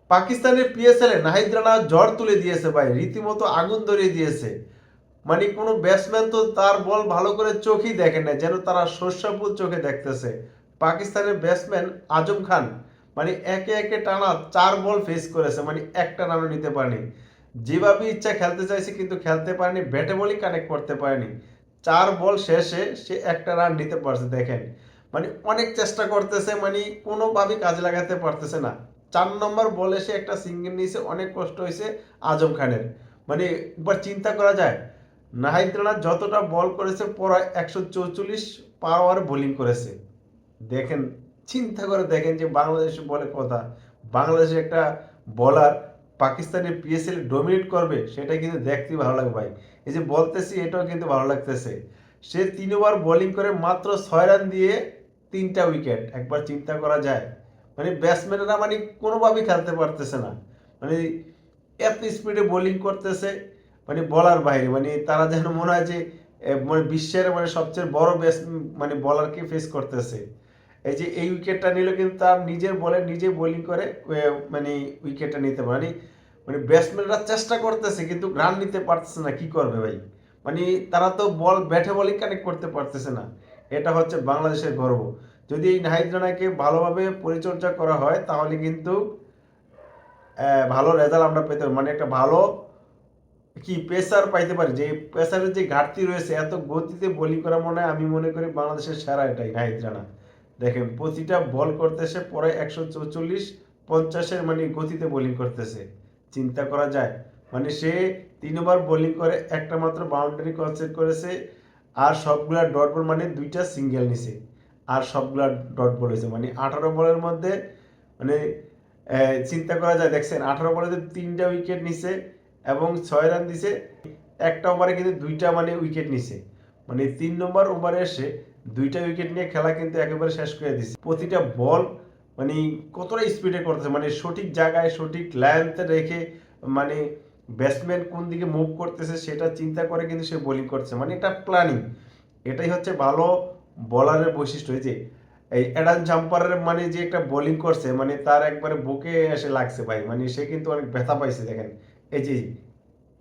পাকিস্তানের পিএসএল এ নাহিদ রানা ঝড় তুলে দিয়েছে ভাই, রীতিমতো আগুন ধরিয়ে দিয়েছে। মানে কোনো ব্যাটসম্যান তো তার বল ভালো করে চোখেই দেখে না, যেন তারা সর্ষাপুর চোখে দেখতেছে। পাকিস্তানের ব্যাটসম্যান আজম খান মানে একে একে টানা 4 বল ফেস করেছে, মানে একটা রানও নিতে পারেনি। যেভাবে ইচ্ছা খেলতে চাইছে কিন্তু খেলতে পারেনি, ব্যাটে বলই কানেক্ট করতে পারেনি। 4 বল শেষে সে একটা রান নিতে পারছে দেখেন। মানে অনেক চেষ্টা করতেছে, মানে কোনোভাবেই কাজে লাগাতে পারতেছে না। 4 নম্বর বলে সে একটা সিঙ্গেল নিয়েছে, অনেক কষ্ট হয়েছে আজম খানের। মানে একবার চিন্তা করা যায়, নাহিদ রানা যতটা বল করেছে প্রায় 144 পাওয়ার বোলিং করেছে। দেখেন, চিন্তা করে দেখেন যে বাংলাদেশের বলে কথা, বাংলাদেশের একটা বলার পাকিস্তানের পিএসএল ডমিনেট করবে, সেটা কিন্তু দেখতেই ভালো লাগে ভাই। এই যে বলতেছি এটাও কিন্তু ভালো লাগতেছে। সে 3 ওভার বোলিং করে মাত্র 6 রান দিয়ে 3টা উইকেট, একবার চিন্তা করা যায়। মানে ব্যাটসম্যানেরা মানে কোনোভাবেই খেলতে পারতেছে না। মানে এত স্পিডে বোলিং করতেছে, মানে বলার বাইরে, মানে তারা যেন মনে হয় যে মানে বিশ্বের মানে সবচেয়ে বড় মানে বলারকে ফেস করতেছে। এই যে এই উইকেটটা নিল কিন্তু তার নিজের বলে নিজে বোলিং করে মানে উইকেটটা নিতে পারে। মানে মানে ব্যাটসম্যানরা চেষ্টা করতেছে কিন্তু রান নিতে পারতেছে না, কি করবে ভাই। মানে তারা তো বল ব্যাটে বলিং কানেক্ট করতে পারতেছে না। এটা হচ্ছে বাংলাদেশের গর্ব। যদি এই নাহিদ রানাকে ভালোভাবে পরিচর্যা করা হয় তাহলে কিন্তু ভালো রেজাল্ট আমরা পেতে পারি। মানে একটা ভালো কি পেসার পাইতে পারি, যে পেসারের যে ঘাটতি রয়েছে, এত গতিতে বোলিং করা মনে হয় আমি মনে করি বাংলাদেশের সেরা এটাই নাহিদ রানা। দেখেন প্রতিটা বল করতেছে পরে 144-50-এর মানে গতিতে বোলিং করতেছে, চিন্তা করা যায়। মানে সে 3 ওভার বোলিং করে একটা মাত্র বাউন্ডারি কনসেপ্ট করেছে, আর সবগুলা ডট বল, মানে 2টা সিঙ্গেল নিছে, আর সবগুলা ডট বল হয়েছে। মানে 18 বলের মধ্যে মানে চিন্তা করা যায়, দেখছেন 18 বলে 3টা উইকেট নিছে এবং 6 রান দিছে। একটা ওভারে কিন্তু 2টা মানে উইকেট নিছে। মানে 3 নম্বর ওভারে এসে 2টা উইকেট নিয়ে খেলা কিন্তু একেবারে শেষ করে দিছে। প্রতিটা বল মানে কতটা স্পিডে করতেছে, মানে সঠিক জায়গায় সঠিক লেন্থে রেখে, মানে ব্যাটসম্যান কোন দিকে মুভ করতেছে সেটা চিন্তা করে কিন্তু সে বোলিং করছে, মানে এটা প্ল্যানিং। এটাই হচ্ছে ভালো বলারের বৈশিষ্ট্য। এই যে এই অ্যাডাম জাম্পারের মানে যে একটা বোলিং করছে, মানে তার একবারে বুকে এসে লাগছে ভাই, মানে সে কিন্তু অনেক ব্যথা পাইছে দেখেন। এই যে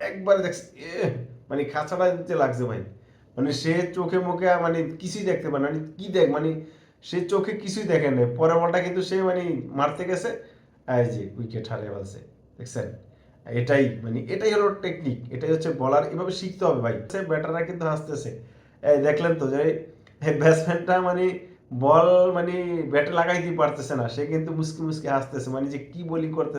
একবারে দেখছি মানে খাঁচাটা দিতে লাগছে ভাই। মানে সে চোখে মুখে মানে কিছুই দেখতে পারে না, মানে কি দেখ মানে সে চোখে কিছুই দেখে না, পরের বলটা কিন্তু সে মানে মারতে গেছে, এই যে উইকেট হারিয়ে ফেলছে, দেখছেন। এটাই মানে এটাই হলো টেকনিক, এটাই হচ্ছে বলার, এভাবে শিখতে হবে ভাই। ব্যাটাররা কিন্তু হাসতেছে, এই দেখলেন তো যে ব্যাটসম্যানটা মানে বল মানে ব্যাটে লাগাইতে পারতেছে না, সে কিন্তু মুসকি মুসকি হাসতেছে, মানে যে কি বোলিং করতে